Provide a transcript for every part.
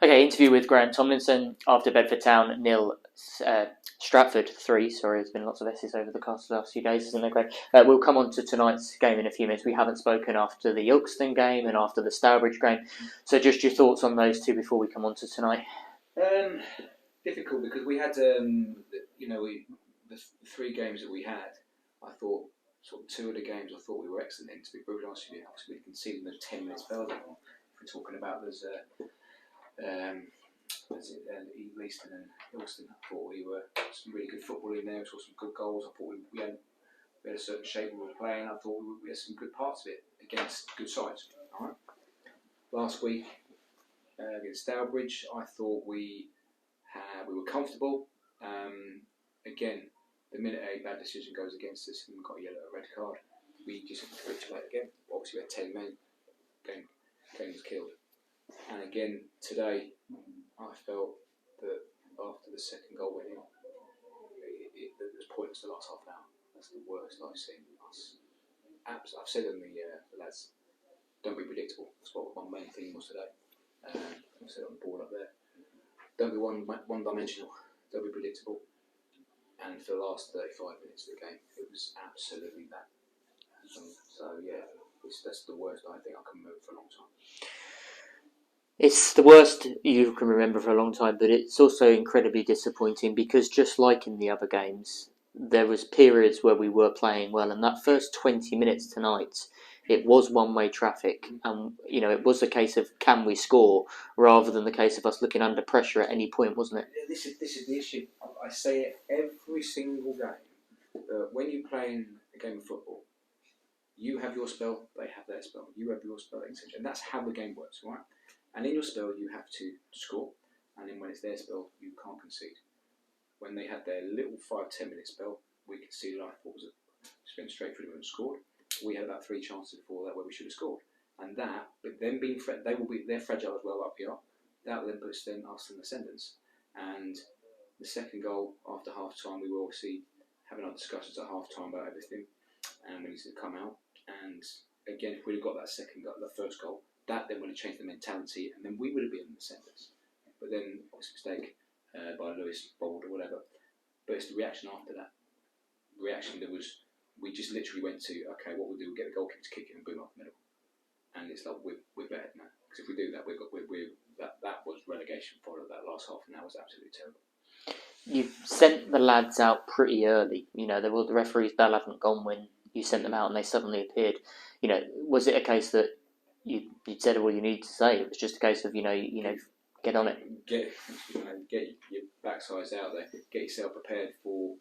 Okay, interview with Graeme Tomlinson after Bedford Town 0, Stratford 3. Sorry, there's been lots of S's over the last few days, isn't there, Greg? We'll come on to tonight's game in a few minutes. We haven't spoken after the Ilkeston game and after the Stourbridge game. So just your thoughts on those two before we come on to tonight. Difficult because we had, the three games that we had, I thought, sort of two of the games I thought we were excellent in, to be brutally honest with you. Obviously, we conceded those 10 minutes spells. If we're talking about those, Leaston and Ilkeston, I thought we were some really good football in there. We saw some good goals. I thought we had a certain shape we were playing. I thought we had some good parts of it against good sides. All right. Last week against Stourbridge, I thought we were comfortable. Again, the minute a bad decision goes against us and we've got a yellow or red card, we just have to capitulate again. Obviously, we had 10 men. Game was killed. And again, today, I felt that after the second goal went in, it was pointless the last half an hour. That's the worst I've seen us. I've said to the lads, don't be predictable. That's what my main theme was today. I said on the board up there. Don't be one-dimensional. Don't be predictable. And for the last 35 minutes of the game, it was absolutely that. So yeah, that's the worst I think I can remember for a long time. It's the worst you can remember for a long time, but it's also incredibly disappointing because just like in the other games, there was periods where we were playing well, and that first 20 minutes tonight, it was one-way traffic, and it was a case of can we score rather than the case of us looking under pressure at any point, wasn't it? This is the issue. I say it every single game. When you play in a game of football, you have your spell, they have their spell. You have your spell, etc. And that's how the game works, right? And in your spell, you have to score, and then when it's their spell, you can't concede. When they had their little 5-10 minute spell, we conceded. I thought just went straight through them and scored. We had about 3 chances before that where we should have scored, and that, but them being they're fragile as well up here. That then puts us in ascendance. And the second goal after half time, we were obviously having our discussions at half time about everything, and we needed to come out. And again, if we'd have got that first goal, that then would have changed the mentality, and then we would have been in the ascendance. But then, obviously, mistake by Lewis, Bold, or whatever. But it's the reaction after that. We just literally went to, okay, what we'll do, we'll get the goalkeeper to kick it and boom up the middle. And it's like, we're better now. Because if we do that, that was relegation for that last half, and that was absolutely terrible. You've sent the lads out pretty early. The referee's bell hadn't gone when you sent them out, and they suddenly appeared. Was it a case that you said all you needed to say? It was just a case of get on it. Get your backsides out there. Get yourself prepared for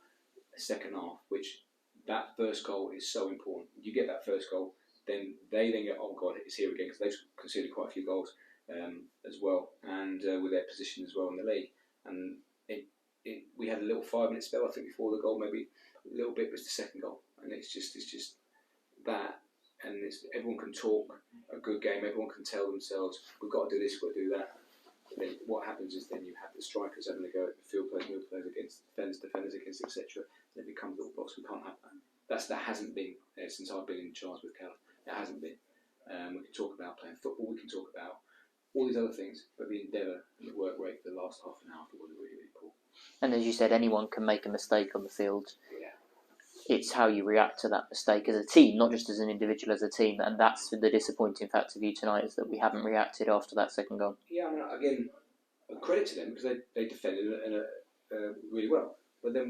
a second half. Which that first goal is so important. You get that first goal, then they then go, oh god, it's here again, because they've conceded quite a few goals as well, and with their position as well in the league. And we had a little 5-minute spell, I think, before the goal. Maybe a little bit was the second goal, and it's just that. And everyone can talk a good game. Everyone can tell themselves, we've got to do this, we've got to do that. But then what happens is then you have the strikers having a go at the field players, middle players against defenders against, etc. It becomes a little box. We can't have that. That hasn't been since I've been in charge with Cal. It hasn't been. We can talk about playing football. We can talk about all these other things, but the endeavour and the work rate for the last half an hour was really, really poor. And as you said, anyone can make a mistake on the field. Yeah. It's how you react to that mistake as a team, not just as an individual, as a team. And that's the disappointing fact of you tonight, is that we haven't reacted after that second goal. Yeah, I mean, again, credit to them, because they defended really well. But then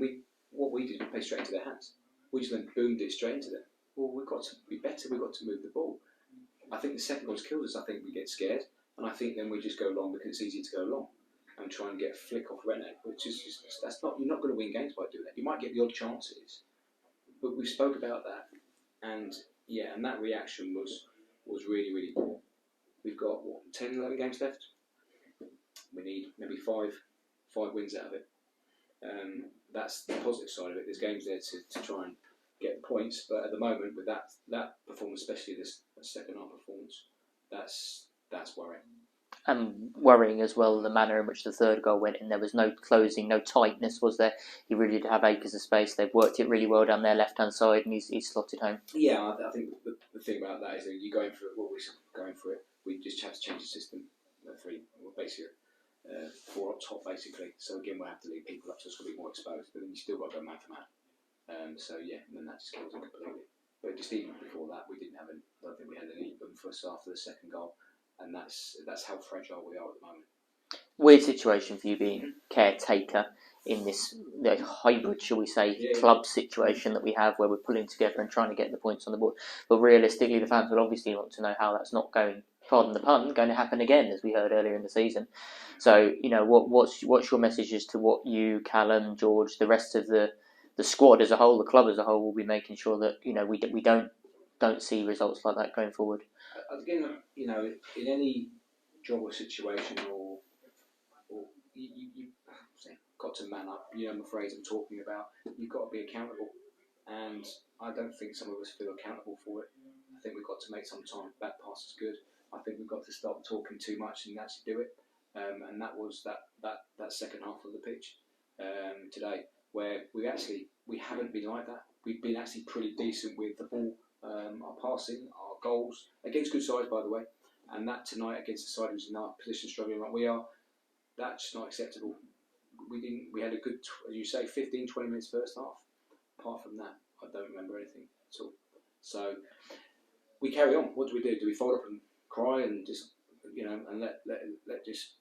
what we did, we played straight into their hands. We just then boomed it straight into them. Well, we've got to be better. We've got to move the ball. I think the second goal's killed us. I think we get scared, and I think then we just go long because it's easy to go long and try and get a flick off Rene, which is you're not going to win games by doing that. You might get the odd chances, but we spoke about that, and that reaction was really, really poor. We've got 10, 11 games left. We need maybe five wins out of it. That's the positive side of it. There's games there to try and get points, but at the moment with that performance, especially this second half performance, that's worrying. And worrying as well the manner in which the third goal went in. There was no closing, no tightness, was there? He really did have acres of space. They've worked it really well down their left-hand side, and he's slotted home. Yeah, I think the thing about that is that you're going for it. What we're going for it. We just have to change the system. Basically, four up top basically. So again, we'll have to leave people up, so it's going to be more exposed. But then you still got to go man for man. So yeah, and then that just kills it completely. But just even before that, we didn't have any. I don't think we had any first after the second goal, and that's how fragile we are at the moment. Weird situation for you being caretaker in this hybrid, shall we say, club situation that we have, where we're pulling together and trying to get the points on the board. But realistically, the fans will obviously want to know how that's not going. Pardon the pun, going to happen again, as we heard earlier in the season. So, what's your messages to what you, Callum, George, the rest of the squad as a whole, the club as a whole, will be making sure that we don't see results like that going forward. Again, in any job or situation, or you got to man up. The phrase I'm talking about. You've got to be accountable, and I don't think some of us feel accountable for it. I think we've got to make some time. Back pass is good. I think we've got to stop talking too much and actually do it. And that was that second half of the pitch today, where we haven't been like that. We've been actually pretty decent with the ball, our passing, our goals against good sides, by the way. And that tonight against the side who's in our position struggling like we are, that's not acceptable. We had a good, as you say, 15, 20 minutes first half. Apart from that, I don't remember anything at all. So we carry on. What do we do? Do we fold up and cry and just and let just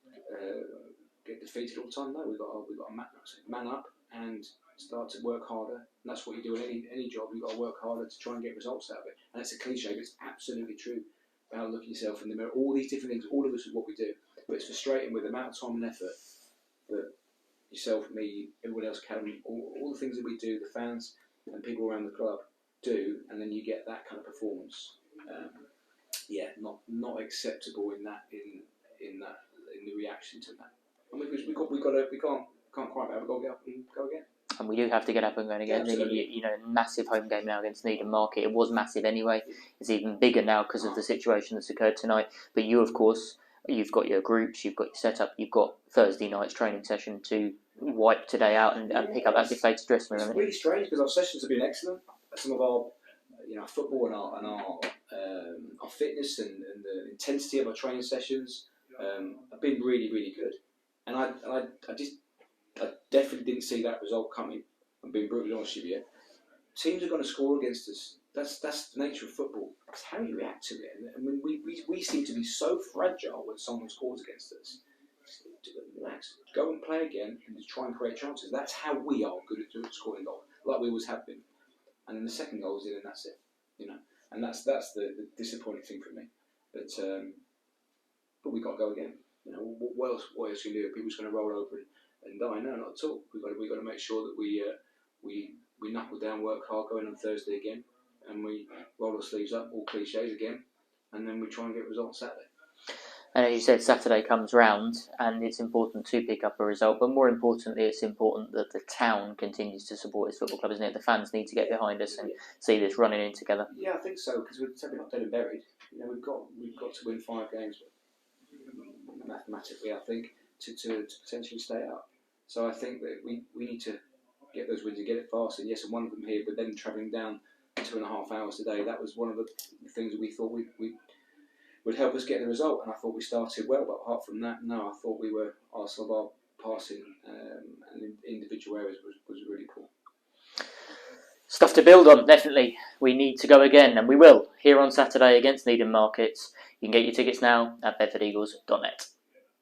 get defeated all the time? No, we've got to man up and start to work harder. And that's what you do in any job. You've got to work harder to try and get results out of it. And it's a cliche, but it's absolutely true. About looking yourself in the mirror, all these different things, all of us is what we do. But it's frustrating with the amount of time and effort that yourself, me, everyone else, Academy, all the things that we do, the fans and people around the club do, and then you get that kind of performance. Not acceptable in the reaction to that. I mean, we can't quite have. We've got to get up and go again. And we do have to get up and go again. Massive home game now against Needham Market. It was massive anyway. It's even bigger now because of the situation that's occurred tonight. But you, of course, you've got your groups, you've got your setup, you've got Thursday night's training session to wipe today out and pick up that deflated dressing room. It's really strange because our sessions have been excellent. Some of our football and our fitness and the intensity of our training sessions have been really, really good. And I definitely didn't see that result coming. I'm being brutally honest with you. Teams are going to score against us. That's the nature of football. It's how you react to it. And when we seem to be so fragile when someone scores against us. Relax. Go and play again and just try and create chances. That's how we are good at scoring goals, like we always have been. And then the second goal is in, and that's it. And that's the disappointing thing for me. But we got to go again. What else can you do? People's going to roll over and die? No, not at all. We got to make sure that we knuckle down, work hard, go in on Thursday again, and we roll our sleeves up, all cliches again, and then we try and get results Saturday. And as you said, Saturday comes round, and it's important to pick up a result. But more importantly, it's important that the town continues to support its football club, isn't it? The fans need to get behind us and see this running in together. Yeah, I think so, because we're not dead and buried. We've got to win 5 games mathematically, I think, to potentially stay up. So I think that we need to get those wins and get it fast. And yes, and one of them here, but then travelling down 2.5 hours today, that was one of the things that we thought we would help us get the result, and I thought we started well, but apart from that, no, I thought some of our passing and individual areas was really poor. Stuff to build on, definitely. We need to go again, and we will, here on Saturday against Needham Markets. You can get your tickets now at bedfordeagles.net.